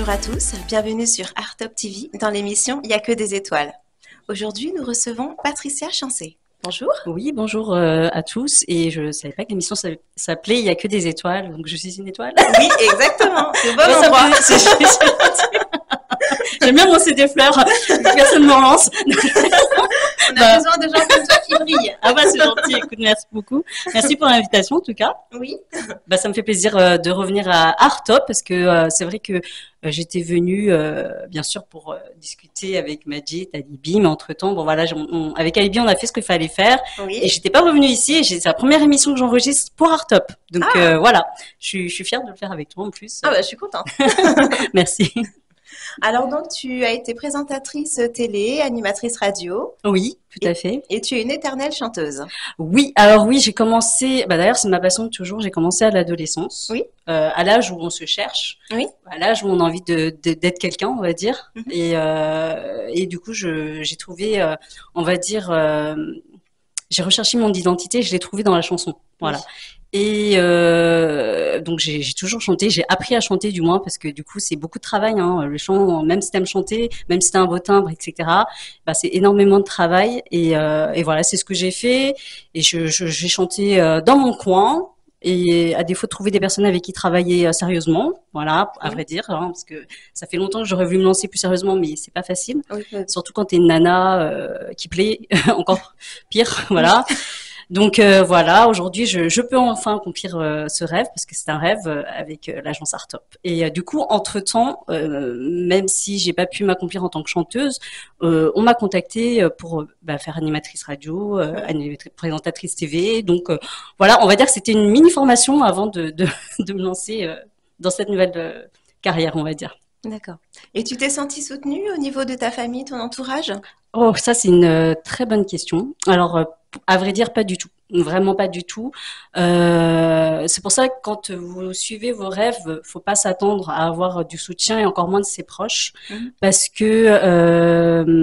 Bonjour à tous, bienvenue sur Art Top TV dans l'émission Il n'y a que des étoiles. Aujourd'hui, nous recevons Patricia Chancé. Bonjour. Oui, bonjour à tous. Et je ne savais pas que l'émission s'appelait Il n'y a que des étoiles, donc je suis une étoile. Oui, exactement. C'est au bon endroit. J'aime bien lancer des fleurs, personne ne me relance. On a besoin de gens comme toi qui brillent. Ah bah c'est gentil, écoute, merci beaucoup. Merci pour l'invitation en tout cas. Oui. Bah, ça me fait plaisir de revenir à Art Top parce que c'est vrai que j'étais venue bien sûr pour discuter avec Majid, Alibi, mais entre-temps, bon voilà, avec Alibi on a fait ce qu'il fallait faire Oui. et j'étais pas revenue ici et c'est la première émission que j'enregistre pour Art Top. Donc voilà, je suis fière de le faire avec toi en plus. Ah bah je suis contente. Merci. Alors donc tu as été présentatrice télé, animatrice radio. Oui, tout à fait. Et tu es une éternelle chanteuse. Oui, alors oui, j'ai commencé, bah d'ailleurs c'est ma passion de toujours, j'ai commencé à l'adolescence, Oui. À l'âge où on se cherche, Oui. à l'âge où on a envie d'être quelqu'un, on va dire. Et du coup, j'ai trouvé, on va dire, j'ai recherché mon identité, je l'ai trouvée dans la chanson, voilà. Oui. Et donc j'ai toujours chanté, j'ai appris à chanter du moins parce que du coup c'est beaucoup de travail, hein, le chant, même si t'aimes chanter, même si t'as un beau timbre, etc. Bah, c'est énormément de travail et voilà c'est ce que j'ai fait et j'ai chanté dans mon coin et à défaut de trouver des personnes avec qui travailler sérieusement, voilà à vrai dire, hein, parce que ça fait longtemps que j'aurais voulu me lancer plus sérieusement mais c'est pas facile, surtout quand t'es une nana qui plaît, encore pire, voilà. Donc voilà, aujourd'hui, je peux enfin accomplir ce rêve parce que c'est un rêve avec l'agence Art Top. Et du coup, entre-temps, même si j'ai pas pu m'accomplir en tant que chanteuse, on m'a contactée pour faire animatrice radio, présentatrice TV. Donc voilà, on va dire que c'était une mini formation avant de me lancer dans cette nouvelle carrière, on va dire. D'accord. Et tu t'es sentie soutenue au niveau de ta famille, ton entourage? Oh, ça c'est une très bonne question. Alors, à vrai dire, pas du tout. Vraiment pas du tout. C'est pour ça que quand vous suivez vos rêves, faut pas s'attendre à avoir du soutien et encore moins de ses proches, parce que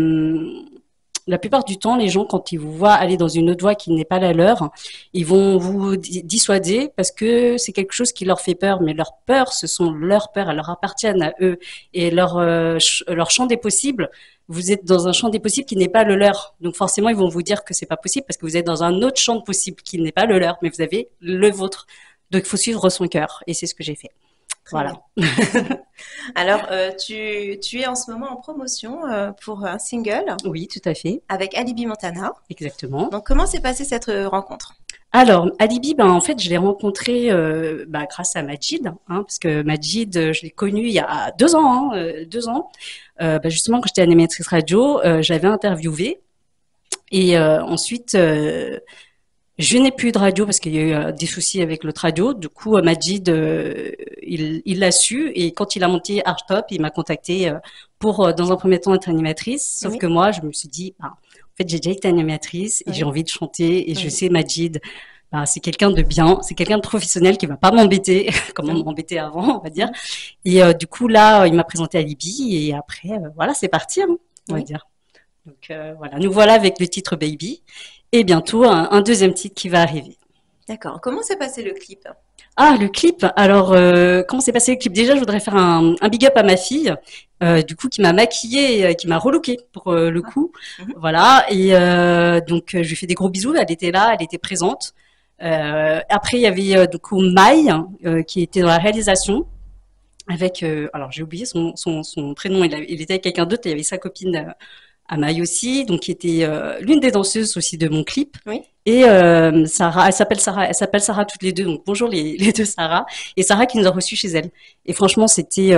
la plupart du temps, les gens, quand ils vous voient aller dans une autre voie qui n'est pas la leur, ils vont vous dissuader parce que c'est quelque chose qui leur fait peur. Mais leurs peurs, ce sont leurs peurs, elles leur appartiennent à eux. Et leur champ des possibles, vous êtes dans un champ des possibles qui n'est pas le leur. Donc forcément, ils vont vous dire que c'est pas possible parce que vous êtes dans un autre champ de possibles qui n'est pas le leur, mais vous avez le vôtre. Donc il faut suivre son cœur. Et c'est ce que j'ai fait. Voilà. Alors, tu es en ce moment en promotion pour un single. Oui, tout à fait. Avec Alibi Montana. Exactement. Donc, comment s'est passée cette rencontre? Alors, Alibi, en fait, je l'ai rencontré grâce à Majid, hein, parce que Majid, je l'ai connu il y a 2 ans, justement, quand j'étais animatrice radio, j'avais interviewé. Et ensuite, je n'ai plus de radio parce qu'il y a eu des soucis avec l'autre radio. Du coup, Majid, il l'a su et quand il a monté Art Top, il m'a contacté pour, dans un premier temps, être animatrice. Sauf que moi, je me suis dit, en fait, j'ai déjà été animatrice et j'ai envie de chanter et je sais, Majid, c'est quelqu'un de bien, c'est quelqu'un de professionnel qui va pas m'embêter comme on m'embêtait avant, on va dire. Et du coup, là, il m'a présenté Alibi et après, voilà, c'est parti, hein, on va dire. Donc voilà, nous voilà avec le titre Baby. Et bientôt, un deuxième titre qui va arriver. D'accord. Comment s'est passé le clip? Ah, le clip. Alors, comment s'est passé le clip? Déjà, je voudrais faire un big up à ma fille, du coup, qui m'a maquillée, qui m'a relookée pour le coup. Voilà. Et donc, je lui fais des gros bisous. Elle était là, elle était présente. Après, il y avait du coup Maï, qui était dans la réalisation. Avec, alors j'ai oublié son prénom. Il était avec quelqu'un d'autre. Il y avait sa copine. Amaï aussi, donc qui était l'une des danseuses aussi de mon clip. Oui. Et Sarah, elle s'appelle Sarah toutes les deux. Donc bonjour les deux Sarah. Et Sarah qui nous a reçus chez elle. Et franchement, c'était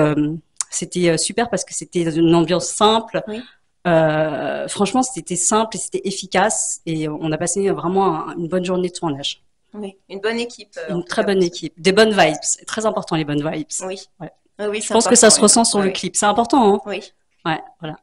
super parce que c'était une ambiance simple. Oui. Franchement, c'était simple et c'était efficace. Et on a passé vraiment une bonne journée de tournage. Oui, une bonne équipe. Une très bonne équipe. Des bonnes vibes. C'est très important les bonnes vibes. Oui. Ouais. Oui, je pense que ça se ressent sur le clip. C'est important, hein? Oui. Ouais, voilà.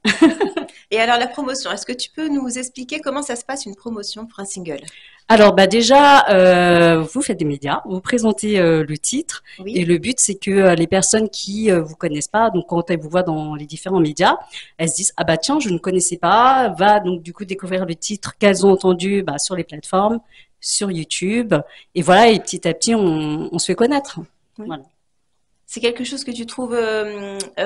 Et alors la promotion, est-ce que tu peux nous expliquer comment ça se passe une promotion pour un single? Alors déjà, vous faites des médias, vous présentez le titre et le but c'est que les personnes qui vous connaissent pas, donc quand elles vous voient dans les différents médias, elles se disent ah bah tiens je ne connaissais pas, va donc du coup découvrir le titre qu'elles ont entendu sur les plateformes, sur YouTube et voilà et petit à petit on se fait connaître. Oui. Voilà. C'est quelque chose que tu trouves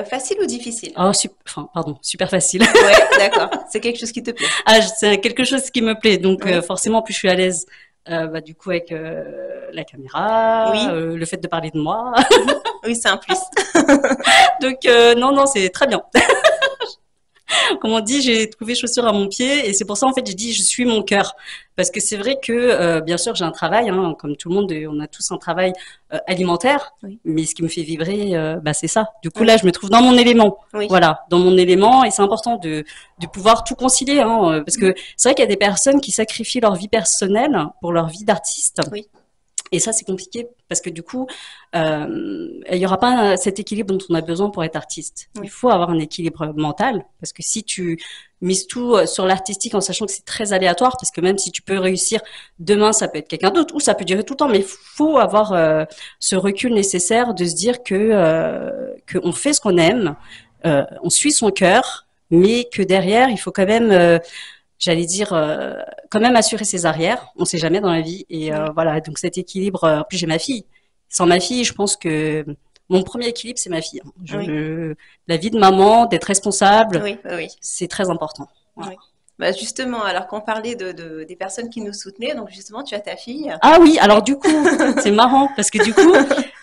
facile ou difficile? Oh, enfin, pardon, super facile. Ouais, d'accord. C'est quelque chose qui te plaît. Ah, c'est quelque chose qui me plaît. Donc, Oui, forcément, plus je suis à l'aise, bah, du coup, avec la caméra, oui, le fait de parler de moi. mhm. Oui, c'est un plus. Donc, non, non, c'est très bien. Comme on dit, j'ai trouvé chaussure à mon pied et c'est pour ça en fait j'ai dit je suis mon cœur parce que c'est vrai que bien sûr j'ai un travail hein, comme tout le monde on a tous un travail alimentaire Oui, mais ce qui me fait vibrer bah, c'est ça. Du coup oui, là je me trouve dans mon élément. oui, Voilà, dans mon élément et c'est important de pouvoir tout concilier hein, parce que c'est vrai qu'il y a des personnes qui sacrifient leur vie personnelle pour leur vie d'artiste. oui, Et ça, c'est compliqué parce que du coup, il y aura pas cet équilibre dont on a besoin pour être artiste. Il oui, faut avoir un équilibre mental parce que si tu mises tout sur l'artistique en sachant que c'est très aléatoire, parce que même si tu peux réussir demain, ça peut être quelqu'un d'autre ou ça peut durer tout le temps, mais il faut avoir ce recul nécessaire de se dire que on fait ce qu'on aime, on suit son cœur, mais que derrière, il faut quand même j'allais dire quand même assurer ses arrières. On sait jamais dans la vie et oui, voilà donc cet équilibre. En plus j'ai ma fille. Sans ma fille, je pense que mon premier équilibre c'est ma fille. oui, La vie de maman, d'être responsable, oui, oui, c'est très important. Voilà. oui. Bah justement, alors qu'on parlait des personnes qui nous soutenaient, donc justement, tu as ta fille. Ah oui, alors du coup, c'est marrant parce que du coup,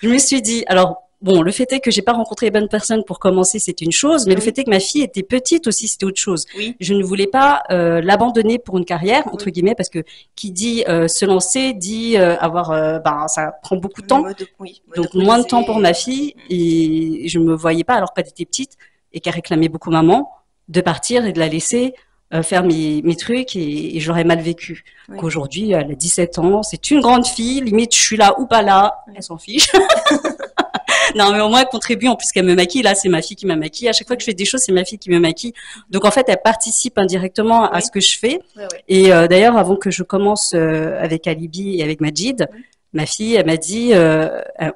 je me suis dit, alors bon, le fait est que j'ai pas rencontré les bonnes personnes pour commencer, c'est une chose, mais le Oui, fait est que ma fille était petite aussi, c'était autre chose. oui, Je ne voulais pas l'abandonner pour une carrière entre oui. guillemets parce que qui dit se lancer dit avoir, ben ça prend beaucoup de temps, Oui, donc moins de temps pour monopoliser. ma fille et je me voyais pas alors qu'elle était petite et qu'elle réclamait beaucoup maman de partir et de la laisser faire mes trucs et j'aurais mal vécu. Oui, Qu'aujourd'hui, elle a 17 ans, c'est une grande fille, limite je suis là ou pas là, oui, elle s'en fiche. Non, mais au moins elle contribue en plus qu'elle me maquille. Là, c'est ma fille qui m'a maquille. À chaque fois que je fais des choses, c'est ma fille qui me maquille. Donc en fait, elle participe indirectement à oui, ce que je fais. oui, oui, Et d'ailleurs, avant que je commence avec Alibi et avec Majid, oui, ma fille, elle m'a dit,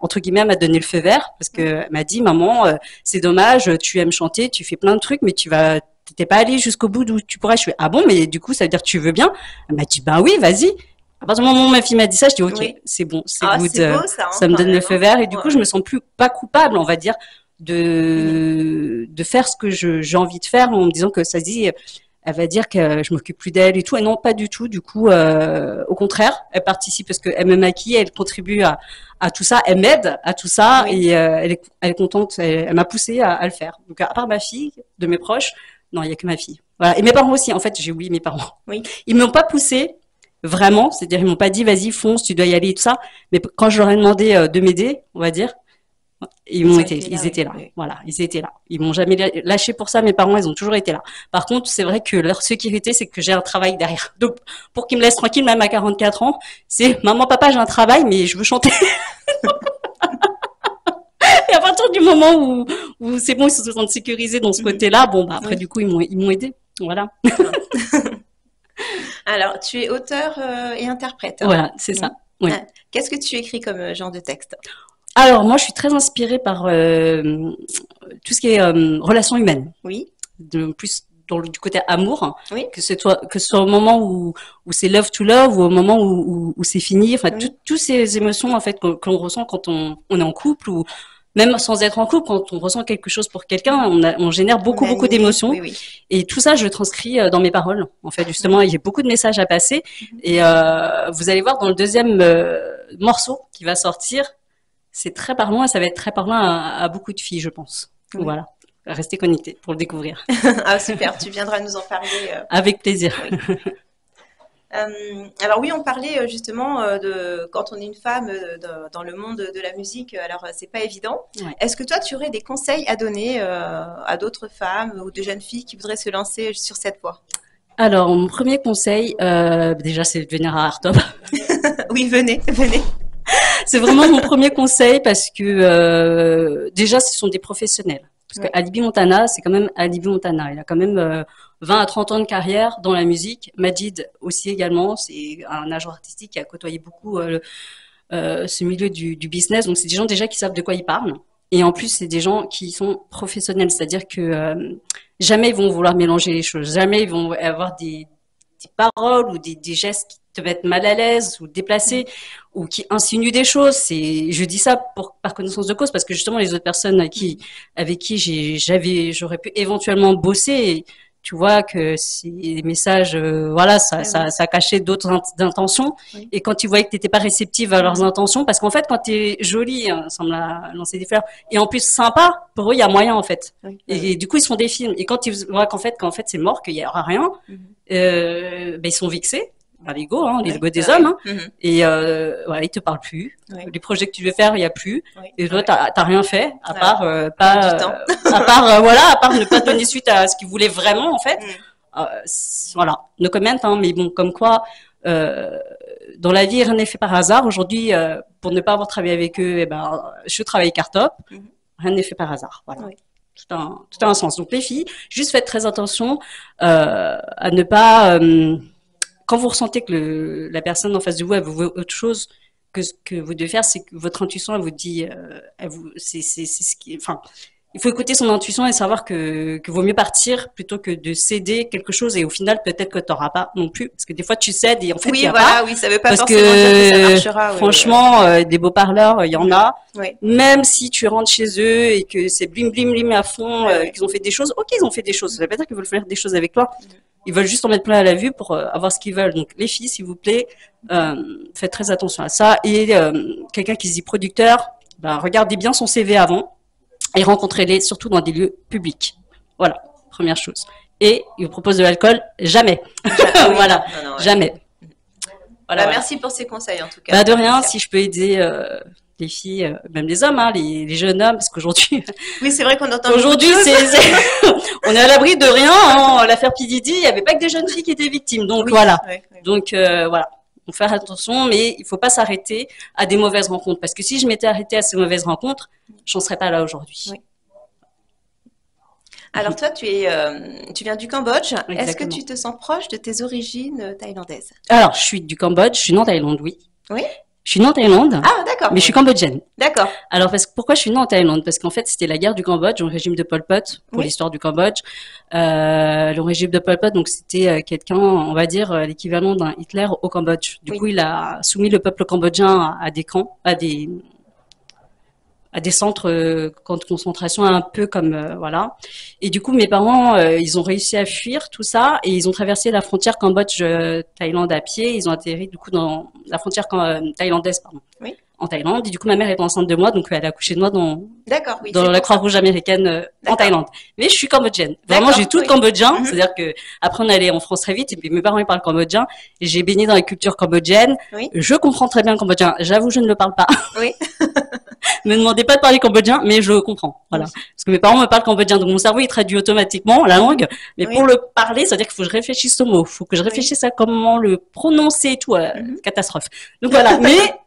entre guillemets, elle m'a donné le feu vert parce que oui, elle m'a dit, maman, c'est dommage, tu aimes chanter, tu fais plein de trucs, mais t'es pas allé jusqu'au bout d'où tu pourrais. Je fais, ah bon, mais du coup, ça veut dire que tu veux bien? Elle m'a dit, ben oui, vas-y. À partir du moment où ma fille m'a dit ça, je dis, ok, oui. c'est bon, c'est Ah, good, c'est beau ça, hein, ça me quand donne le même, feu hein. vert et du coup, je Ouais. me sens plus pas coupable, on va dire, Mhm. de faire ce que j'ai envie de faire en me disant que ça se dit, elle va dire que je m'occupe plus d'elle et tout. Et non, pas du tout. Du coup, au contraire, elle participe parce qu'elle me maquille, elle contribue à tout ça, elle m'aide à tout ça Oui, et elle est contente. Elle m'a poussée à le faire. Donc, à part ma fille, de mes proches, non, il y a que ma fille. Voilà. Et mes parents aussi. En fait, j'ai oublié mes parents. oui, Ils m'ont pas poussée vraiment. C'est-à-dire, ils m'ont pas dit, vas-y, fonce, tu dois y aller et tout ça. Mais quand je leur ai demandé de m'aider, on va dire, ils ont été là, ils oui, étaient là. oui. Voilà, ils étaient là. Ils m'ont jamais lâché pour ça. Mes parents, ils ont toujours été là. Par contre, c'est vrai que leur sécurité, c'est que j'ai un travail derrière. Donc, pour qu'ils me laissent tranquille, même à 44 ans, c'est maman, papa, j'ai un travail, mais je veux chanter. Et à partir du moment où c'est bon, ils se sentent sécurisés dans ce Mhm. côté-là, bon, bah après, Oui. du coup, ils m'ont aidé. Voilà. Ah. Alors, tu es auteur et interprète, hein. Voilà, c'est ça. Mhm. Oui. Ah. Qu'est-ce que tu écris comme genre de texte? Alors, moi, je suis très inspirée par tout ce qui est relations humaines. Oui, Plus du côté amour, oui, que ce soit au moment où c'est love to love ou au moment où c'est fini, enfin oui, toutes ces émotions en fait que l'on ressent quand on est en couple ou même sans être en couple, quand on ressent quelque chose pour quelqu'un, on génère on est beaucoup animé, d'émotions oui, oui. et tout ça je le transcris dans mes paroles. En fait justement, il y a beaucoup de messages à passer Mhm. et vous allez voir dans le deuxième morceau qui va sortir, c'est très parlant et ça va être très parlant à beaucoup de filles, je pense. Oui. Voilà. Restez connectés pour le découvrir. Ah, super, tu viendras nous en parler. Avec plaisir. Oui. Alors oui, on parlait justement de quand on est une femme dans le monde de la musique. Alors c'est pas évident. Ouais. Est-ce que toi, tu aurais des conseils à donner à d'autres femmes ou de jeunes filles qui voudraient se lancer sur cette voie? Alors, mon premier conseil, déjà, c'est de venir à Artop. Oui, venez, venez. C'est vraiment mon premier conseil parce que déjà, ce sont des professionnels. Parce que Oui, Alibi Montana, c'est quand même Alibi Montana. Il a quand même 20 à 30 ans de carrière dans la musique. Majid aussi également, c'est un agent artistique qui a côtoyé beaucoup ce milieu du business. Donc, c'est des gens déjà qui savent de quoi ils parlent. Et en plus, c'est des gens qui sont professionnels, c'est-à-dire que jamais ils vont vouloir mélanger les choses, jamais ils vont avoir des paroles ou des gestes qui te mettent mal à l'aise ou déplacés ou qui insinuent des choses. Je dis ça par connaissance de cause parce que justement les autres personnes avec qui j'aurais pu éventuellement bosser, tu vois que les messages, voilà, ça cachait d'autres intentions. Oui. Et quand ils voyaient que t'étais pas réceptive à leurs intentions, parce qu'en fait, quand t'es jolie, hein, ça me l'a lancé des fleurs, et en plus sympa, pour eux, il y a moyen, en fait. Oui. Et du coup, ils se font des films. Et quand ils voient qu'en fait, c'est mort, qu'il y aura rien, ben, ils sont vexés. Ben, l'ego, hein, l'ego des hommes, hein. Et voilà, ils te parlent plus. Oui. Les projets que tu veux faire, il y a plus. Oui. Et toi, t'as rien fait, à part du temps. à part voilà, à part ne pas donner suite à ce qu'ils voulaient vraiment, en fait. Voilà, no comment, hein, mais bon, comme quoi, dans la vie, rien n'est fait par hasard. Aujourd'hui, pour ne pas avoir travaillé avec eux, eh ben, je travaille Cartop. Rien n'est fait par hasard. Voilà. Oui. Tout a un sens. Donc les filles, juste faites très attention à ne pas quand vous ressentez que la personne en face de vous, elle veut autre chose que ce que vous devez faire, c'est que votre intuition, elle vous dit, c'est ce qui, enfin, il faut écouter son intuition et savoir que vaut mieux partir plutôt que de céder quelque chose et au final, peut-être que t'auras pas non plus. Parce que des fois, tu cèdes et en fait, il y a pas. Oui, ça veut pas parce forcément dire que ça marchera. Franchement, des beaux parleurs, il y en a. Oui. Même si tu rentres chez eux et que c'est blim blim blim à fond, qu'ils ont fait des choses, ok, ils ont fait des choses. Ça veut pas dire qu'ils veulent faire des choses avec toi. Ils veulent juste en mettre plein à la vue pour avoir ce qu'ils veulent. Donc, les filles, s'il vous plaît, faites très attention à ça. Et quelqu'un qui se dit producteur, ben, regardez bien son CV avant et rencontrez-les surtout dans des lieux publics. Voilà, première chose. Et il vous propose de l'alcool, jamais. Voilà, non, jamais. Voilà, bah, merci pour ces conseils en tout cas. Bah, de rien, si je peux aider les filles, même les hommes, hein, les jeunes hommes, parce qu'aujourd'hui. Oui, c'est vrai qu'on entend. Aujourd'hui, on est à l'abri de rien. Hein. L'affaire P. Diddy, il n'y avait pas que des jeunes filles qui étaient victimes. Donc oui, voilà. Oui. Donc voilà. On fait attention, mais il faut pas s'arrêter à des mauvaises rencontres. Parce que si je m'étais arrêtée à ces mauvaises rencontres, j'en serais pas là aujourd'hui. Oui. Alors toi, tu viens du Cambodge. Est-ce que tu te sens proche de tes origines thaïlandaises? Alors, je suis du Cambodge, je suis née en Thaïlande, oui. Oui. Je suis née en Thaïlande. Ah, d'accord. Mais je suis cambodgienne. D'accord. Alors, pourquoi je suis née en Thaïlande? Parce qu'en fait, c'était la guerre du Cambodge, au régime de Pol Pot, pour l'histoire du Cambodge. Le régime de Pol Pot, donc c'était quelqu'un, on va dire, l'équivalent d'un Hitler au Cambodge. Du coup, il a soumis le peuple cambodgien à des camps, à des centres de concentration un peu comme voilà. Et du coup, mes parents, ils ont réussi à fuir tout ça et ils ont traversé la frontière Cambodge-Thaïlande à pied. Ils ont atterri du coup dans la frontière thaïlandaise, pardon. Oui. En Thaïlande. Et du coup, ma mère est enceinte de moi, donc elle a accouché de moi dans la Croix-Rouge américaine en Thaïlande. Mais je suis cambodgienne. Vraiment, j'ai tout cambodgien. C'est-à-dire que après, on allait en France très vite et puis mes parents ils parlent cambodgien et j'ai baigné dans la culture cambodgienne. Oui. Je comprends très bien le cambodgien. J'avoue, je ne le parle pas. Oui. Ne me demandez pas de parler cambodgien, mais je comprends. Voilà. Oui. Parce que mes parents me parlent cambodgien, donc mon cerveau il traduit automatiquement la langue. Mais pour le parler, ça veut dire qu'il faut que je réfléchisse au mot. Il faut que je réfléchisse à comment le prononcer et tout. Catastrophe. Donc voilà.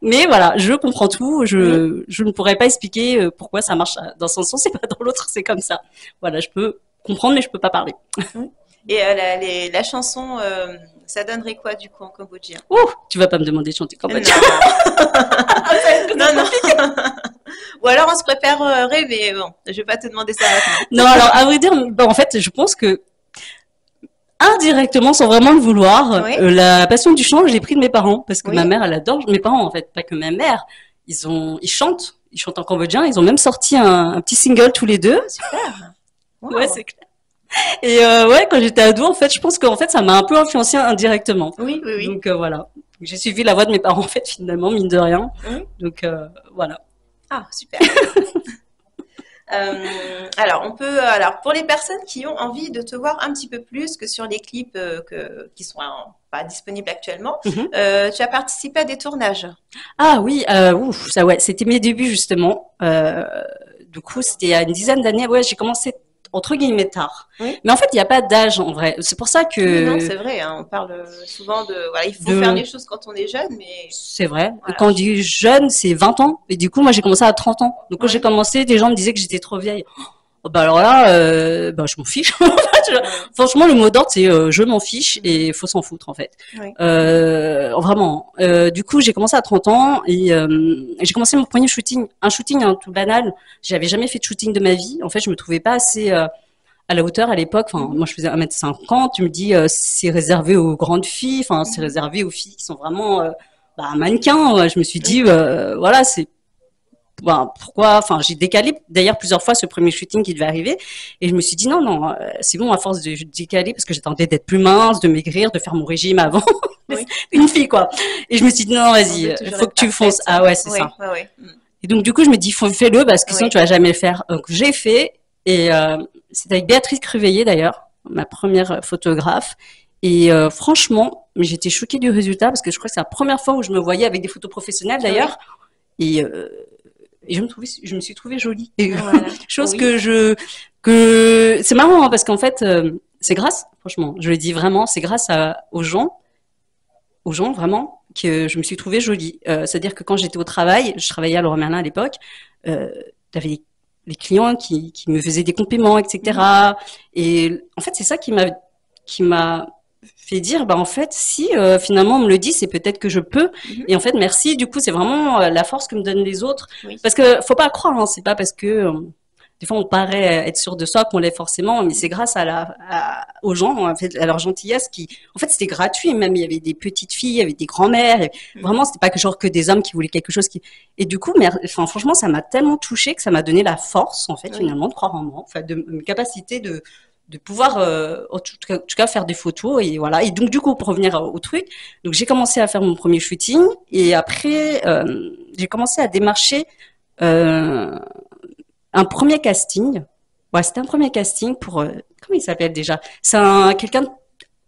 mais voilà, je comprends tout. Je ne pourrais pas expliquer pourquoi ça marche dans un sens et pas dans l'autre. C'est comme ça. Voilà, je peux comprendre, mais je peux pas parler. Et la chanson, ça donnerait quoi du coup en cambodgien? Ouh, tu vas pas me demander de chanter cambodgien. Non. Ou alors on se préparerait, mais bon, je vais pas te demander ça maintenant. Non, alors à vrai dire, en fait, je pense que indirectement, sans vraiment le vouloir, la passion du chant, je l'ai pris de mes parents parce que ma mère, elle adore. Mes parents, en fait, pas que ma mère, ils chantent en cambodgien. Ils ont même sorti un petit single tous les deux. Super. Wow. Ouais, c'est clair. Et quand j'étais ado, en fait, je pense qu'en fait, ça m'a un peu influencé indirectement. Oui. Donc voilà, j'ai suivi la voie de mes parents, en fait, finalement, mine de rien. Donc voilà. Ah, super. Alors, pour les personnes qui ont envie de te voir un petit peu plus que sur les clips qui sont pas disponibles actuellement, tu as participé à des tournages. Ah oui, c'était mes débuts justement. Du coup, c'était il y a une dizaine d'années. Ouais, j'ai commencé entre guillemets tard. Mais en fait, il n'y a pas d'âge en vrai. C'est pour ça que... Oui, non, c'est vrai. Hein, on parle souvent de... Voilà, il faut faire les choses quand on est jeune, mais... C'est vrai. Voilà. Quand on dit jeune, c'est 20 ans. Et du coup, moi, j'ai commencé à 30 ans. Donc, quand j'ai commencé, des gens me disaient que j'étais trop vieille. Oh, bah alors là, je m'en fiche. Franchement, le mot d'ordre, c'est je m'en fiche et il faut s'en foutre, en fait. Vraiment. Du coup, j'ai commencé à 30 ans et j'ai commencé mon premier shooting. Un shooting tout banal. J'avais jamais fait de shooting de ma vie. En fait, je me trouvais pas assez à la hauteur à l'époque. Enfin, moi, je faisais 1m50. Tu me dis, c'est réservé aux grandes filles. Enfin, c'est réservé aux filles qui sont vraiment mannequins. Je me suis dit, voilà, c'est pourquoi, enfin, j'ai décalé d'ailleurs plusieurs fois ce premier shooting qui devait arriver et je me suis dit non, c'est bon, à force de décaler parce que j'attendais d'être plus mince, de maigrir, de faire mon régime avant, une fille quoi. Et je me suis dit non, vas-y, faut que tu fonces. Ah ouais, c'est ça. Et donc du coup, je me dis fais-le parce que sinon tu vas jamais le faire. Donc j'ai fait et c'était avec Béatrice Cruveillet d'ailleurs, ma première photographe. Et franchement, j'étais choquée du résultat parce que je crois que c'est la première fois où je me voyais avec des photos professionnelles d'ailleurs. Et je me suis trouvée jolie. Et chose que c'est marrant hein, parce qu'en fait, c'est grâce, franchement, je le dis vraiment, c'est grâce aux gens vraiment que je me suis trouvée jolie. C'est-à-dire que quand j'étais au travail, je travaillais à Leroy Merlin à l'époque, t'avais les clients qui me faisaient des compliments, etc. Et en fait, c'est ça qui m'a fait dire en fait si finalement on me le dit c'est peut-être que je peux et en fait merci du coup c'est vraiment la force que me donnent les autres parce que faut pas croire hein, c'est pas parce que des fois on paraît être sûr de soi qu'on l'est forcément mais c'est grâce aux gens en fait à leur gentillesse qui en fait c'était gratuit même il y avait des petites filles il y avait des grands-mères vraiment c'était pas que des hommes qui voulaient quelque chose et du coup enfin franchement ça m'a tellement touchée que ça m'a donné la force en fait finalement de croire en moi enfin de mes capacités de pouvoir en tout cas faire des photos et voilà et donc du coup pour revenir au truc donc j'ai commencé à faire mon premier shooting et après j'ai commencé à démarcher un premier casting c'était un premier casting pour comment il s'appelle déjà c'est quelqu'un de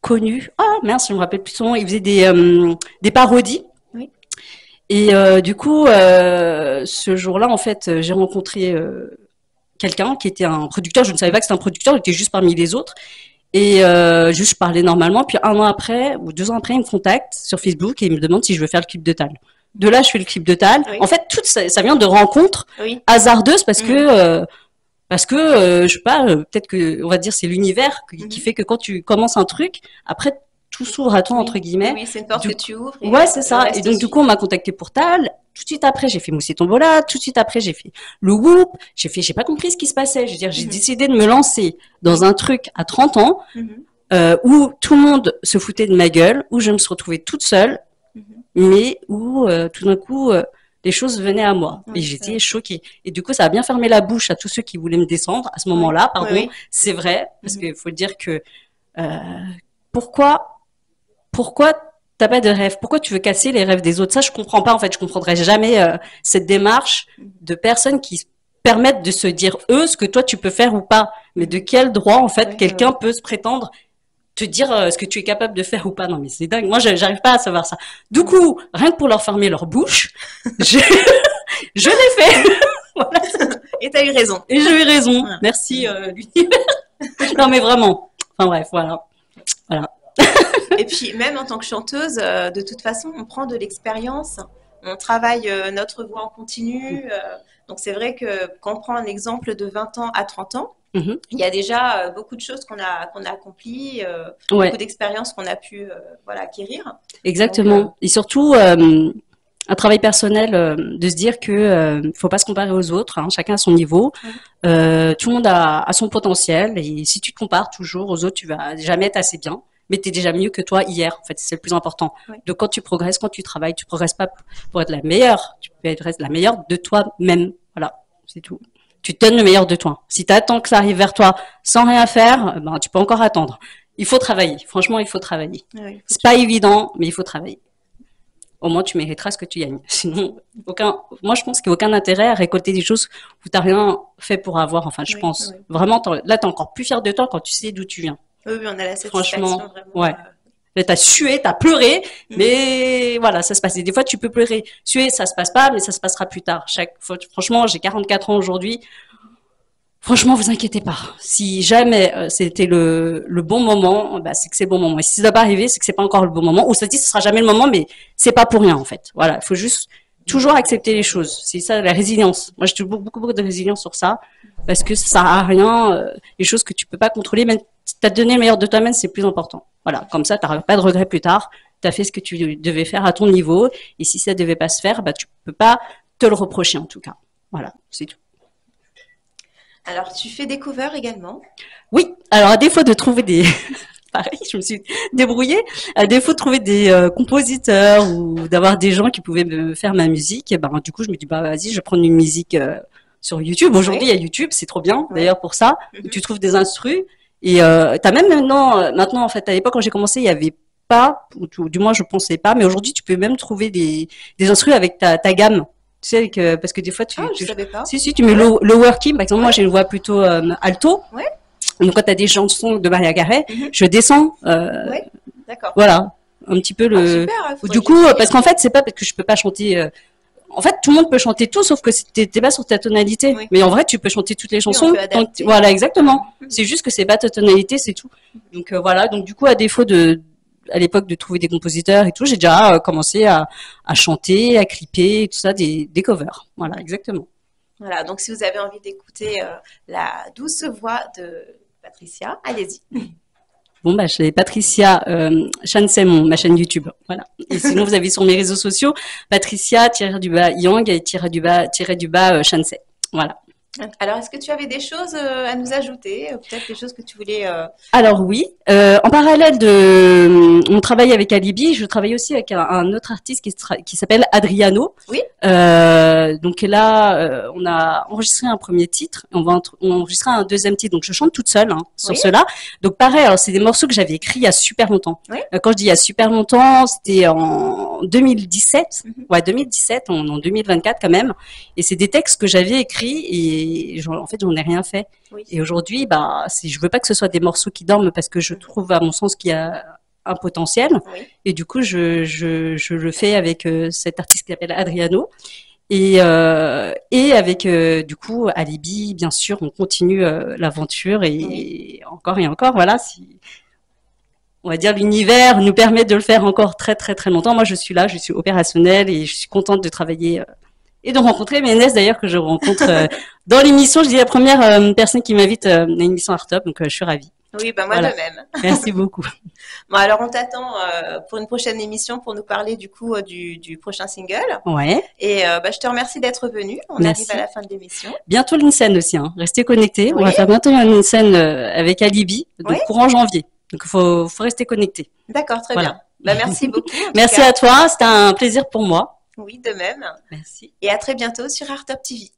connu mince je me rappelle plus son nom il faisait des parodies et du coup ce jour-là en fait j'ai rencontré quelqu'un qui était un producteur, je ne savais pas que c'était un producteur, il était juste parmi les autres. Et juste je parlais normalement, puis 1 an après, ou 2 ans après, il me contacte sur Facebook et il me demande si je veux faire le clip de Tal. De là, je fais le clip de Tal. En fait, tout ça vient de rencontres hasardeuses parce que je sais pas, peut-être que on va dire c'est l'univers qui fait que quand tu commences un truc, après tout s'ouvre à toi entre guillemets. Oui, c'est une porte que tu ouvres. Ouais, c'est ça. Et donc du coup, on m'a contacté pour Tal. Tout de suite après, j'ai fait Moussi Tombola. Tout de suite après, j'ai fait le Whoop. J'ai pas compris ce qui se passait. Je veux dire, j'ai décidé de me lancer dans un truc à 30 ans où tout le monde se foutait de ma gueule, où je me suis retrouvée toute seule, mais où tout d'un coup les choses venaient à moi et j'étais choquée. Et du coup, ça a bien fermé la bouche à tous ceux qui voulaient me descendre à ce moment-là. Pardon, c'est vrai parce qu'il faut dire que pourquoi t'as pas de rêve? Pourquoi tu veux casser les rêves des autres? Ça, je comprends pas, en fait. Je comprendrai jamais cette démarche de personnes qui permettent de se dire, eux, ce que toi, tu peux faire ou pas. Mais de quel droit, en fait, quelqu'un peut se prétendre te dire ce que tu es capable de faire ou pas? Non, mais c'est dingue. Moi, j'arrive pas à savoir ça. Du coup, rien que pour leur fermer leur bouche, je l'ai fait. Voilà. Et t'as eu raison. Et j'ai eu raison. Voilà. Merci, l'univers. Non, mais vraiment. Enfin, bref, voilà. Et puis, même en tant que chanteuse, de toute façon, on prend de l'expérience, on travaille notre voix en continu. Donc, c'est vrai que quand on prend un exemple de 20 ans à 30 ans, il y a déjà beaucoup de choses qu'on a accomplies, beaucoup d'expériences qu'on a pu acquérir. Exactement. Donc, et surtout, un travail personnel, de se dire que faut pas se comparer aux autres, hein, chacun à son niveau. Tout le monde a son potentiel et si tu te compares toujours aux autres, tu vas jamais être assez bien. Mais tu es déjà mieux que toi hier, en fait, c'est le plus important. Donc, quand tu progresses, quand tu travailles, tu progresses pas pour être la meilleure, tu peux être la meilleure de toi-même. Voilà, c'est tout. Tu te donnes le meilleur de toi. Si tu attends que ça arrive vers toi sans rien faire, ben, tu peux encore attendre. Il faut travailler. Franchement, il faut travailler. C'est pas évident, mais il faut travailler. Au moins, tu mériteras ce que tu gagnes. Sinon, moi, je pense qu'il n'y a aucun intérêt à récolter des choses où tu n'as rien fait pour avoir. Enfin, je pense. Vraiment, là, tu es encore plus fier de toi quand tu sais d'où tu viens. Oui, on a la satisfaction. Franchement, vraiment. Ouais. T'as sué, t'as pleuré, mais voilà, ça se passe. Et des fois, tu peux pleurer. Suer, ça se passe pas, mais ça se passera plus tard. Franchement, j'ai 44 ans aujourd'hui. Franchement, vous inquiétez pas. Si jamais c'était le bon moment, bah, c'est que c'est le bon moment. Et si ça doit pas arriver, c'est que c'est pas encore le bon moment. Ou ça se dit, ce sera jamais le moment, mais c'est pas pour rien, en fait. Voilà. Il faut juste toujours accepter les choses. C'est ça, la résilience. Moi, j'ai beaucoup de résilience sur ça. Parce que ça sert à rien, les choses que tu peux pas contrôler, même si t'as donné le meilleur de toi-même, c'est plus important. Voilà. Comme ça, t'auras pas de regrets plus tard. T'as fait ce que tu devais faire à ton niveau. Et si ça devait pas se faire, bah, tu peux pas te le reprocher, en tout cas. Voilà. C'est tout. Alors, tu fais des covers également? Oui, alors à défaut de trouver des... Pareil, je me suis débrouillée. À défaut de trouver des compositeurs ou d'avoir des gens qui pouvaient me faire ma musique, et ben, du coup, je me dis, bah, vas-y, je vais prendre une musique sur YouTube. Aujourd'hui, Oui. il y a YouTube, c'est trop bien, Oui. d'ailleurs, pour ça. Où tu trouves des instrus. Et t'as même maintenant, en fait, à l'époque, quand j'ai commencé, il y avait pas, ou du moins, je pensais pas, mais aujourd'hui, tu peux même trouver des instrus avec ta gamme. Tu sais, parce que des fois, Ah, je savais pas. si, tu mets lower key, par exemple, moi, j'ai une voix plutôt alto. Oui. Donc, quand tu as des chansons de Maria Carey, je descends, Oui. D'accord. voilà, un petit peu Ah, super. Du coup, parce qu'en fait, c'est pas parce que je peux pas chanter. En fait, tout le monde peut chanter tout, sauf que t'es pas sur ta tonalité. Oui. Mais en vrai, tu peux chanter toutes les chansons. on peut adapter. Voilà, exactement. C'est juste que c'est pas ta tonalité, c'est tout. Donc voilà. Donc du coup, à défaut à l'époque de trouver des compositeurs et tout, j'ai déjà commencé à chanter, à clipper, tout ça, des covers. Voilà, exactement. Voilà, donc si vous avez envie d'écouter la douce voix de Patricia, allez-y. Bon, bah, c'est Patricia Chansey, ma chaîne YouTube. Voilà. Et sinon, vous avez sur mes réseaux sociaux, Patricia-Yang et Chansey. Voilà. Alors, est-ce que tu avais des choses à nous ajouter? Peut-être des choses que tu voulais... Alors oui, en parallèle de mon travail avec Alibi, je travaille aussi avec un autre artiste qui s'appelle Adriano. Oui. Donc là, on a enregistré un premier titre, on va enregistrer un deuxième titre. Donc je chante toute seule sur Oui. cela. Donc pareil, alors c'est des morceaux que j'avais écrits il y a super longtemps. Oui. Quand je dis il y a super longtemps, c'était en 2017. Ouais, 2017, en 2024 quand même. Et c'est des textes que j'avais écrits et en fait, j'en ai rien fait. Oui. Et aujourd'hui, bah, je veux pas que ce soit des morceaux qui dorment parce que je trouve, à mon sens, qu'il y a un potentiel. Oui. Et du coup, je le fais avec cet artiste qui s'appelle Adriano. Et avec, du coup, Alibi, bien sûr, on continue l'aventure et encore et encore, voilà. On va dire, l'univers nous permet de le faire encore très, très, très longtemps. Moi, je suis là, je suis opérationnelle et je suis contente de travailler et de rencontrer Ménès, d'ailleurs, que je rencontre dans l'émission. Je dis la première personne qui m'invite à une émission Art Top, donc je suis ravie. Oui, bah moi Voilà. de même. Merci beaucoup. Bon, alors on t'attend pour une prochaine émission pour nous parler du coup du prochain single. Ouais. Et bah, je te remercie d'être venu. On Merci. arrive à la fin de l'émission. Bientôt l'INSEN aussi, hein. Restez connectés. Oui. On va faire bientôt une INSEN avec Alibi, donc Oui. courant janvier. Donc il faut rester connecté. D'accord, très Voilà. bien. Bah, merci beaucoup. en tout Merci cas. à toi, c'était un plaisir pour moi. Oui, de même. Merci. Et à très bientôt sur Art Top TV.